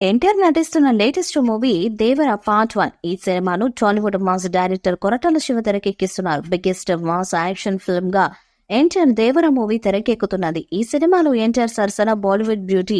ఎన్టీఆర్ నటిస్తున్న latest movie దేవర part 1. ఈ సినిమాను Tollywood mass director Koratala Siva తెరకెక్కిస్తున్నారు. బిగ్గెస్ట్ మాస్ యాక్షన్ ఫిల్మ్ గా ఎన్టీఆర్ దేవర మూవీ తెరకెక్కుతున్నది. ఈ సినిమాలో ఎన్టీఆర్ సరసన Bollywood beauty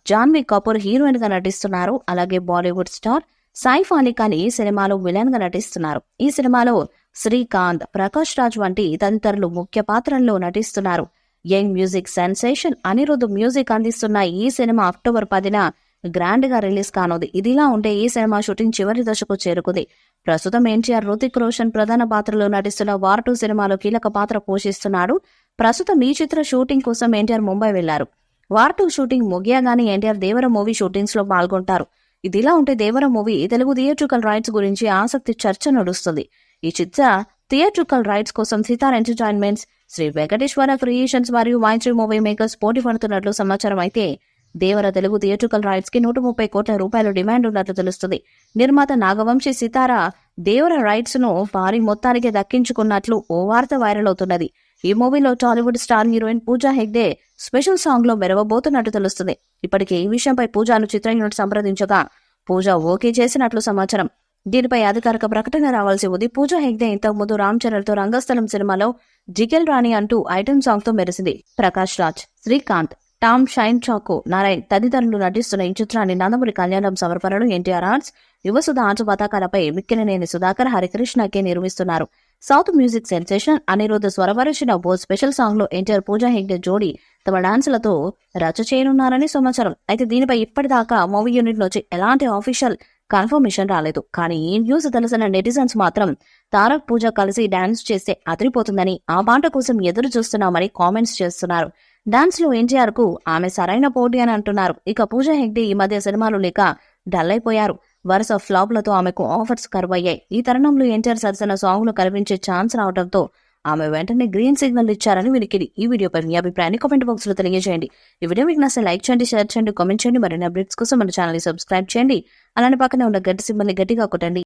Janhvi Kapoor heroine గా నటిస్తున్నారు. అలాగే బాలీవుడ్ స్టార్ సైఫ్ అలీ ఖాన్ ఈ సినిమాలో విలన్ గా నటిస్తున్నారు. ఈ సినిమాలో శ్రీకాంత్, ప్రకాష్ రాజ్ వంటి తదితరులు ముఖ్య పాత్రల్లో నటిస్తున్నారు. Young music sensation Anirudh music అందిస్తున్న ఈ సినిమా అక్టోబర్ 10న గ్రాండ్ గా రిలీజ్ కానుంది. ఇదిలా ఉంటే ఈ సినిమా షూటింగ్ చివరి దశకు చేరుకుంది. ప్రస్తుతం ఎన్టీఆర్ హృతిక్ రోషన్ ప్రధాన పాత్రలో నటిస్తున్న వార్ 2 సినిమాలో కీలక పాత్ర పోషిస్తున్నాడు. ప్రస్తుతం ఈ చిత్ర షూటింగ్ కోసం ఎన్టీఆర్ ముంబై వెళ్లారు. War 2 shooting ముగియగానే NTR Devara movie shootings లో పాల్గొంటారు. ఇదిలా ఉంటే దేవర మూవీ తెలుగు థియేట్రికల్ రైట్స్ గురించి ఆసక్తి చర్చ నడుస్తుంది. ఈ చిత్ర థియేట్రికల్ రైట్స్ కోసం సితార్ ఎంటర్టైన్మెంట్స్, శ్రీ వెంకటేశ్వర క్రియేషన్స్ మరియు మైత్రి మూవీ మేకర్స్ పోటీ పడుతున్నట్లు సమాచారం. అయితే దేవర తెలుగు థియేట్రికల్ రైట్స్ కి 130 కోట్ల రూపాయల డిమాండ్ ఉన్నట్లు తెలుస్తుంది. నిర్మాత నాగవంశీ సితార దేవర రైట్స్ ను భారీ మొత్తానికి దక్కించుకున్నట్లు ఓ వార్త వైరల్ అవుతున్నది. ఈ మూవీలో Tollywood star heroine Pooja Hegde special song లో మెరవబోతున్నట్టు తెలుస్తుంది. ఇప్పటికే ఈ విషయంపై పూజాను చిత్ర యూనిట్ సంప్రదించగా పూజ ఓకే చేసినట్లు సమాచారం. దీనిపై అధికారిక ప్రకటన రావాల్సి ఉంది. పూజా హెగ్డే ఇంతకుముందు రామ్ చరణ్ తో రంగస్థలం సినిమాలో జిగెల్ రాణి అంటూ ఐటెం సాంగ్ తో మెరిసింది. ప్రకాష్ రాజ్, శ్రీకాంత్, టామ్ షైన్ చాకో, నారాయణ్ తదితరులు నటిస్తున్న ఈ చిత్రాన్ని నందమూరి కళ్యాణం సమర్పణలు ఎన్టీఆర్ ఆర్ట్స్, యువసుధ ఆర్ట్స్ పతాకాలపై మిక్కిలినేని సుధాకర్, హరికృష్ణకే నిర్మిస్తున్నారు. సౌత్ మ్యూజిక్ సెన్సేషన్ అనిరుద్ధ్ స్వరపరిచిన ఓ స్పెషల్ సాంగ్ లో ఎన్టీఆర్ పూజా హెగ్డే జోడీ తమ డాన్సులతో రచ్చ చేయనున్నారని సమాచారం. అయితే దీనిపై ఇప్పటిదాకా మూవీ యూనిట్ నుంచి ఎలాంటి ఆఫీషియల్ కన్ఫర్మేషన్ రాలేదు. కానీ ఈ న్యూస్ తెలిసిన నెటిజన్స్ మాత్రం తారక్ పూజ కలిసి డాన్స్ చేస్తే అదిరిపోతుందని, ఆ పాట కోసం ఎదురు చూస్తున్నామని కామెంట్స్ చేస్తున్నారు. డాన్స్ లో ఎన్టీఆర్ కు ఆమె సరైన పోటీ అని అంటున్నారు. ఇక పూజా హెగ్డే ఈ మధ్య సినిమాలు లేక డల్ అయిపోయారు. వరుస ఫ్లాప్లతో ఆమెకు ఆఫర్స్ కరువయ్యాయి. ఈ తరుణంలో ఎన్టీఆర్ సరసన సాంగ్ లో కనిపించే ఛాన్స్ రావడంతో ఆమె వెంటనే గ్రీన్ సిగ్నల్ ఇచ్చారని వినికిడి. ఈ వీడియోపై మీ అభిప్రాయాన్ని కామెంట్ బాక్స్ లో తెలియజేయండి. ఈ వీడియో మీకు నచ్చితే లైక్ చేయండి, షేర్ చేయండి, కామెంట్ చేయండి. మరిన్ని అప్డేట్స్ కోసం మన ఛానల్ ని సబ్స్క్రైబ్ చేయండి. అలానే పక్కనే ఉన్న గట్టి సింబల్ ని గట్టిగా కొట్టండి.